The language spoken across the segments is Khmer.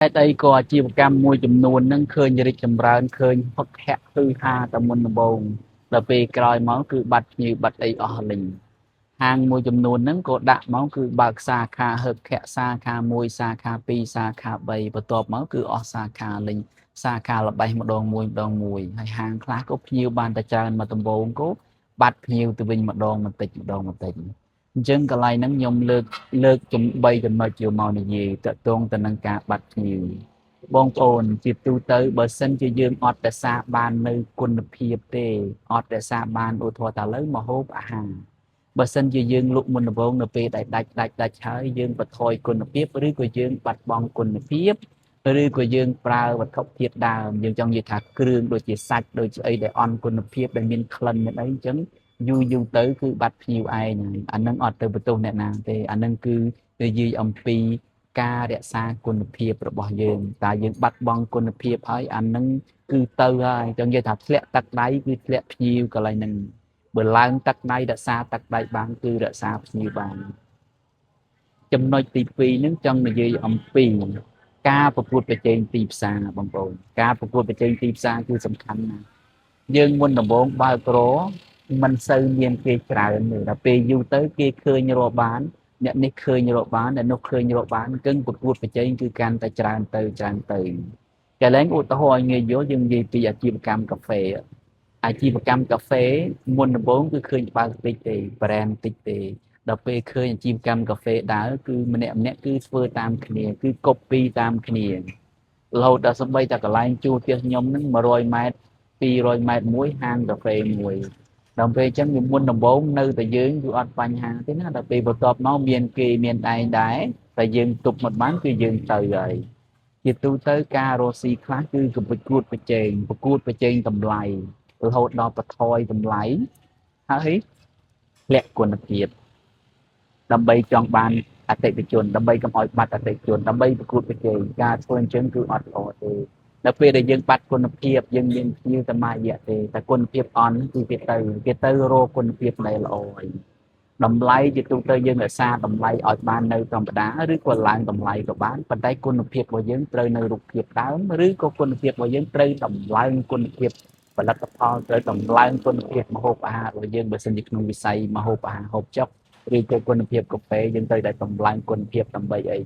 đây có chi một cam môi chùm nuôn nâng khơi như chùm rán khơi hoặc hẹt tư ha tầm môn bông là về còi máu cứ bật như bật ấy ở lình hàng môi chùm nuôn nâng có đạ máu cứ bạc xa kha hợp khẹ xa kha môi xa kha pi xa kha bay và tọp máu cứ ở xa kha lình xa kha là bay một đòn mùi hay hàng khác có nhiều bàn ta tràn mà tầm bông cố bật nhiều từ bình một đòn một tịch dân cái này nâng nhom lược chúng bay gần mà chiều màu này gì tự tôn tình năng cả bạch nhiều bong ồn chỉ tu tới bờ sân cho dương ọt để xa ban nơi quân phiệp tê ọt để xa ban ô thua ta lấy mà hốp à hàng bờ sân cho dương lục mình vốn nộp về đại trái dương bật thôi quân phiệp rưỡi của dương bạch bong quân phiệp rưỡi của dương prao bật khóc thiệt đào dương trong gì thạc kêu đôi chỉ sạch đôi chỉ ấy để on quân phiệp để miên khẩn đấy chấm du tới cứ bắt nhiều ai này anh nâng ọt từ bờ tu nè nàng thì anh nâng cứ dư ông pi ca để xa quân phiệp rồi bỏ dương tại dương bắt bong quân phiệp ấy anh nâng cứ tơ ai trong giờ thật lẹ tắc đáy cứ lẹ nhiều cái này nâng bờ lang tắc đáy đã xa tắc đáy bán cứ đã xa nhiều bán trong nói tì phi nước trong là dư ông pi ca phục vụ về trên tì xa bằng bồn ca phục vụ về trên tì xa cứ sầm khăn dương muốn đồng bốn bao pro mình xây miền kia trái nữa là về du tới kia khơi như rồi bán nhận đi khơi như rồi bán để nó khơi như rồi bán cưng bột bột phải chơi cứ can tay tràn từ cái lấy ô tô hồi người vô dương gì bây giờ chim cam cà phê ai chim cam cà phê muốn đồng bốn cứ khơi bao tích tì brand tích tì đọc về khơi chim cam cà phê đá cứ mình em cứ phơi tam kia cứ copy tam kia lâu đã sắp bay ta cả lại chu tiêu nhóm nó mà rồi mai pi rồi mai muối hang cà phê mùi đồng phê chẳng những muốn đồng bốn nơi tại dưới cứ ăn phanh hàng thế nào đặc biệt vào top nó miền kỳ miền đại đái tại dương tục một bán cứ dương trời rồi thì tôi tới carosi khác cứ cùng một cút về trên tầm lầy từ hồi đó bật thôi tầm lấy hả lẹ quần thiệt đâm bay trong bàn ở tại bị chuồn đâm bay cầm ỏi mặt ở tại chuồn đâm bay cụt bị chơi ga xuân chân cứ ọt ọt thì đặc biệt là dân bắt quân phiệp dân như tầm mai vậy thì tại quân phiệp on thì cái từ rô quân phiệp này là ỏi đầm lay thì tôi tới dân ở xa đầm lay ở ban nơi trong đá rưỡi còn lại đầm lay của bán bên đây quân phiệp của dân trời nơi rục phiệp đá rưỡi có quân phiệp của dân trời đầm lay quân phiệp và lật tập thò tới đầm lay quân phiệp mà hộp rồi dân bởi sinh dịch nông vi say mà hộp chốc vì cái quân phiệp cà phê dân tới đại tầm lang quân phiệp tầm bay ấy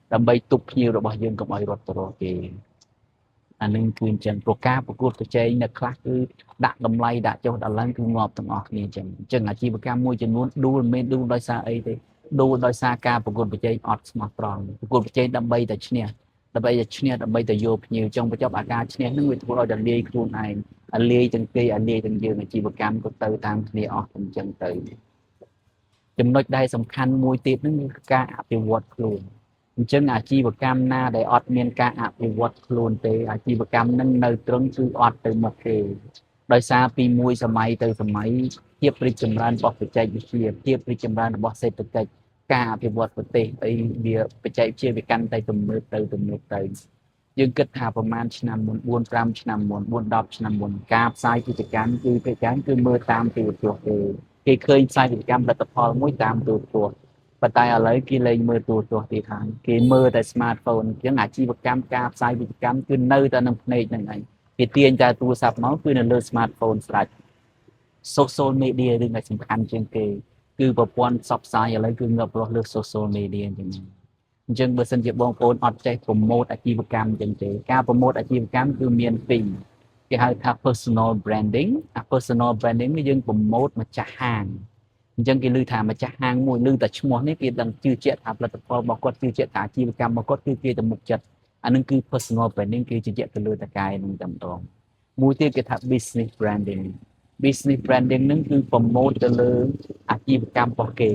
tầm bay tục nhiều rồi bao dân cũng ai rồi thì anh nên quyền chân pro cá của cô chơi là khác cứ đặt tầm lay đặt cho đặt lang cứ ngọt tầm ngọt này chân là chi cam môi chân muốn đu men đu đôi xa ấy thì đu đôi xa ca của cô chơi ọt smart tròn cô chơi đầm bay tại chnia đầm bay tại vô nhiều trong cái job AK chnia nó người tôi đầm đi khuôn này anh lia chân kia anh lia chân dương là chi cam của từ tam chnia ọt chân từចំណុចដែលសំខាន់មួយទៀតហ្នឹងគឺការអភិវឌ្ឍខ្លួនអញ្ចឹងអាជីវកម្មណាដែលអត់មានការអភិវឌ្ឍខ្លួនទេអាជីវកម្មហ្នឹងនៅត្រឹងគឺអត់ទៅមុខទេដោយសារពីមួយសម័យទៅសម័យភាពរីកចម្រើនរបស់បច្ចេកវិទ្យាភាពរីកចម្រើនរបស់សេដ្ឋកិច្ចការអភិវឌ្ឍប្រទេសអីវាបច្ចេកវិទ្យាវាកាន់តែទំនើបទៅយើងគិតថាប្រហែលឆ្នាំមុន4 5ឆ្នាំមុន4 10ឆ្នាំមុនការផ្សាយពាណិជ្ជកម្មគឺភាគច្រើនគឺមើលតាមទូរទស្សន៍ទេគេឃើញផ្សាយពាណិជ្ជកម្មផលិតផលមួយតាមទូរទស្សន៍ប៉ុន្តែឥឡូវគេលែងមើលទូរទស្សន៍ទៀតហើយគេមើលតែ smartphone អញ្ចឹងអាជីវកម្មការផ្សាយពាណិជ្ជកម្មគឺនៅតែនឹងភ្នែកហ្នឹងឯងគេទាញតែទូរស័ព្ទមកគឺនៅលើ smartphone ស្ដាច់ social media រឿងដែលសំខាន់ជាងគេគឺប្រព័ន្ធផ្សព្វផ្សាយឥឡូវគឺងាប់រស់លើ social media អញ្ចឹងអញ្ចឹងបើសិនជាបងប្អូនអត់ចេះប្រម៉ូទអាជីវកម្មអញ្ចឹងទេការប្រម៉ូទអាជីវកម្មគឺមានពីរគេហៅថា personal branding personal branding នេះយើងប្រម៉ូតម្ចាស់ហាងអញ្ចឹងគេឮថាម្ចាស់ហាងមួយឮតែឈ្មោះនេះគេដឹងជឿជាក់ថាផលិតផលរបស់គាត់ជឿជាក់ថាអាជីវកម្មរបស់គាត់គឺគេទៅមុខចិត្តអានឹងគឺ personal branding គេជឿជាក់ទៅលើតកែនឹងតែម្ដងមួយទៀតគេថា business branding ហ្នឹងគឺប្រម៉ូទទៅលើអាជីវកម្មរបស់គេ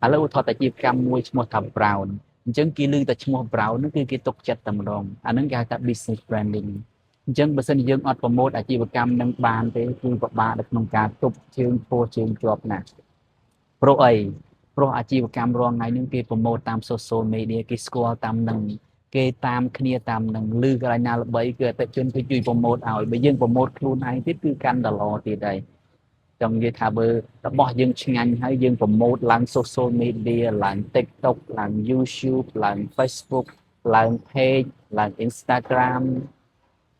ឥឡូវឧទាហរណ៍អាជីវកម្មមួយឈ្មោះថា Brown អញ្ចឹងគេឮតែឈ្មោះ Brown ហ្នឹងគឺគេទុកចិត្តតែម្ដងអាហ្នឹងគេហៅថា business branding អញ្ចឹងបើសិនជាយើងអត់ប្រម៉ូទអាជីវកម្មនឹងបានទេគឺពិបាកនៅក្នុងការទប់ជើងពោះជើងជាប់ណាស់ព្រោះអីព្រោះអាជីវកម្មរងថ្ងៃនេះគេប្រម៉ូទតាម social media គេស្គាល់តាមនឹងគេតាមគ្នាតាមនឹងឮកន្លែងណាល្បីគឺអតិថិជនគេជួយប្រម៉ូទឲ្យបើយើងប្រម៉ូទខ្លួនឯងទៀតគឺកាន់តែល្អទៀតដែរចង់និយាយថាបើរបស់យើងឆ្ងាញ់ហើយយើងប្រម៉ូទឡើង social media ឡើង TikTok ឡើង YouTube ឡើង Facebook ឡើង page ឡើង Instagram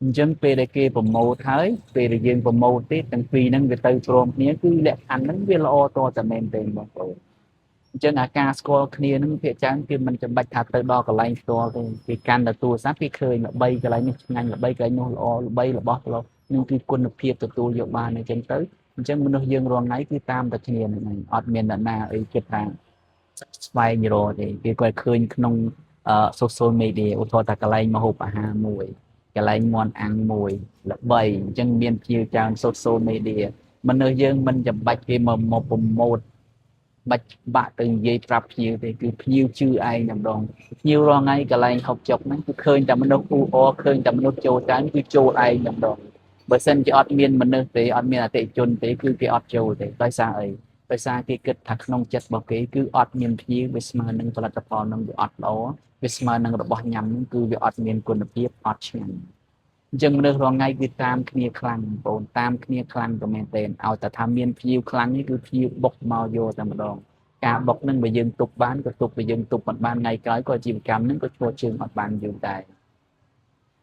អញ្ចឹងពេលដែលគេប្រម៉ូទហើយពេលដែលយើងប្រម៉ូទទេទាំងពីរហ្នឹងវាទៅព្រមគ្នាគឺលក្ខខណ្ឌហ្នឹងវាល្អតតែមែនទេបងប្អូនអញ្ចឹងអាការស្គាល់គ្នាហ្នឹងភាគច្រើនគេមិនចាំបាច់ថាទៅដល់កន្លែងផ្ទាល់ទេគេកាន់តែទូរស័ព្ទគេឃើញល្បីកន្លែងនេះឆ្ងាញ់ល្បីកន្លែងនោះល្អល្បីរបស់លោកនឹងគឺគុណភាពទទួលយកបានអញ្ចឹងទៅអញ្ចឹងមនុស្សយើងរាល់ថ្ងៃគឺតាមតែគ្នាហ្នឹងឯងអត់មានអ្នកណាអីគិតថាស្វែងរកទេគេគាត់ឃើញក្នុងsocial media ឧទាហរណ៍ថាកន្លែងម្ហូបអាហារមួយកន្លែងមាន់អាំងមួយល្បីអញ្ចឹងមានភ្ញៀវច្រើន social media មនុស្សយើងមិនចាំបាច់គេមកប្រម៉ូទបាច់បាក់ទៅនិយាយប្រាប់ភ្ញៀវទេគឺភ្ញៀវជឿឯងតែម្ដងភ្ញៀវរាល់ថ្ងៃកន្លែងហុកចុកហ្នឹងគឺឃើញតែមនុស្សអ៊ូអរឃើញតែមនុស្សចូលច្រើនគឺចូលឯងតែម្ដងបើសិនជាអត់មានមនុស្សទេអត់មានអតិថិជនទេគឺគេអត់ចូលទេដោយសារអីដោយសារគេគិតថាក្នុងចិត្តរបស់គេគឺអត់មានភ្ញៀវវាស្មើនឹងផលិតផលនឹងវាអត់ល្អវាស្មើនឹងរបស់ញ៉ាំនឹងគឺវាអត់មានគុណភាពអត់ឆ្ងាញ់អញ្ចឹងមនុស្សរាល់ថ្ងៃគឺតាមគ្នាខ្លាំងបងប្អូនតាមគ្នាខ្លាំងក៏មែនទេឲ្យតែថាមានភ្ញៀវខ្លាំងនេះគឺភ្ញៀវបុកមកយកតែម្ដងការបុកនឹងបើយើងទុកបានក៏ទុកបើយើងទុកមិនបានថ្ងៃក្រោយក៏អាជីវកម្មនឹងក៏ឈរជើងអត់បានយូរដែរ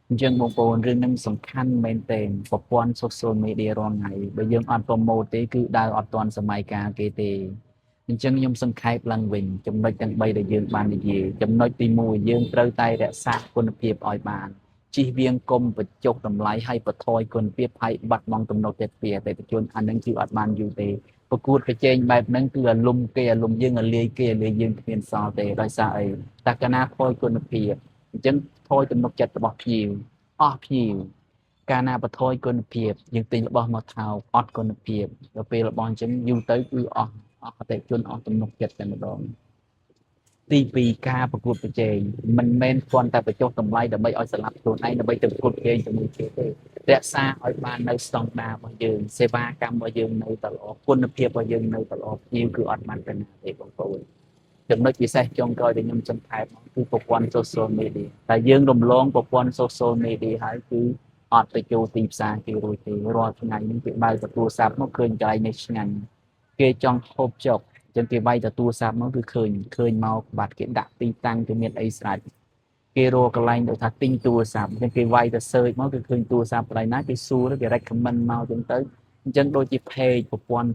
អញ្ចឹងបងប្អូនរឿងនឹងសំខាន់មែនទែនប្រព័ន្ធ social media រាល់ថ្ងៃបើយើងអត់ប្រម៉ូទទេគឺដើរអត់ទាន់សម័យកាលគេទេអញ្ចឹងខ្ញុំសង្ខេបឡើងវិញចំណុចទាំង3ដែលយើងបាននិយាយចំណុចទី1យើងត្រូវតែរក្សាគុណភាពឲ្យបានជិះវៀងគុំបញ្ចុះតម្លៃឲ្យបន្ថយគុណភាពហើយបាត់បង់ទំនុកចិត្តពីអតិថិជនអានឹងគឺអត់បានយូរទេប្រកួតប្រជែងបែបហ្នឹងគឺអាលុំគេអាលុំយើងអាលាយគេអាលាយយើងគ្មានសល់ទេដោយសារអីតែកាលណាខូចគុណភាពអញ្ចឹងខូចទំនុកចិត្តរបស់ភ្ញៀវអស់ភ្ញៀវកាលណាបន្ថយគុណភាពយើងទិញរបស់មកថោកអត់គុណភាពដល់ពេលរបស់អញ្ចឹងយូរទៅគឺអស់អតិថិជនអស់ទំនុកចិត្តតែម្ដងទី2ការប្រកួតប្រជែងមិនមែនគ្រាន់តែបញ្ចុះតម្លៃដើម្បីឲ្យស្លាប់ខ្លួនឯងដើម្បីទៅប្រកួតប្រជែងជាមួយគេទេរក្សាឲ្យបាននៅស្តង់ដាររបស់យើងសេវាកម្មរបស់យើងនៅតែល្អគុណភាពរបស់យើងនៅតែល្អភ្ញៀវគឺអត់បានទៅណាទេបងប្អូនចំណុចពិសេសចុងក្រោយដែលខ្ញុំចង់ថែមគឺប្រព័ន្ធ social media តែយើងរំលងប្រព័ន្ធ social media ហើយគឺអត់ទៅចូលទីផ្សារគេរួចទេរាល់ថ្ងៃនេះគេបើកទូរស័ព្ទមកឃើញកន្លែងនេះឆ្ងាញ់គេចង់ហូបចុកអញ្ចឹងគេវាយទៅទូរស័ព្ទមកគឺឃើញមកបាត់គេដាក់ទីតាំងគេមានអីស្រេចគេរកកន្លែងទៅថាទិញទូរស័ព្ទអញ្ចឹងគេវាយទៅ search មកគឺឃើញទូរស័ព្ទកន្លែងណាគេសួរគេ recommend មកអញ្ចឹងទៅអញ្ចឹងដូចជា page ប្រព័ន្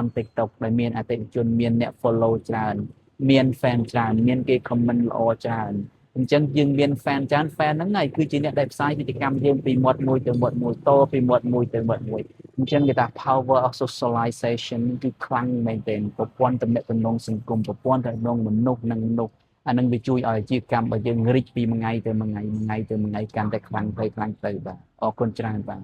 ធ TikTok ដែលមានអតិថិជនមានអ្នក follow ច្រើនមាន fan ច្រើនមានគេ comment ល្អច្រើនអញ្ចឹងយើងមាន fan ច្រើន fan ហ្នឹងហើយគឺជាអ្នកដែលផ្សាយពាណិជ្ជកម្មយើងពីមាត់មួយទៅមាត់មួយតពីមាត់មួយទៅមាត់មួយអញ្ចឹងគេថា power of socialization គឺខ្លាំងមែនទែនប្រព័ន្ធទំនាក់ទំនងសង្គមប្រព័ន្ធទំនាក់ទំនងមនុស្សនិងមនុស្សអានឹងវាជួយឲ្យអាជីវកម្មរបស់យើងរីកពីមួយថ្ងៃទៅមួយថ្ងៃមួយថ្ងៃទៅមួយថ្ងៃកាន់តែខ្លាំងទៅខ្លាំងទៅបាទអរគុណច្រើនបាទ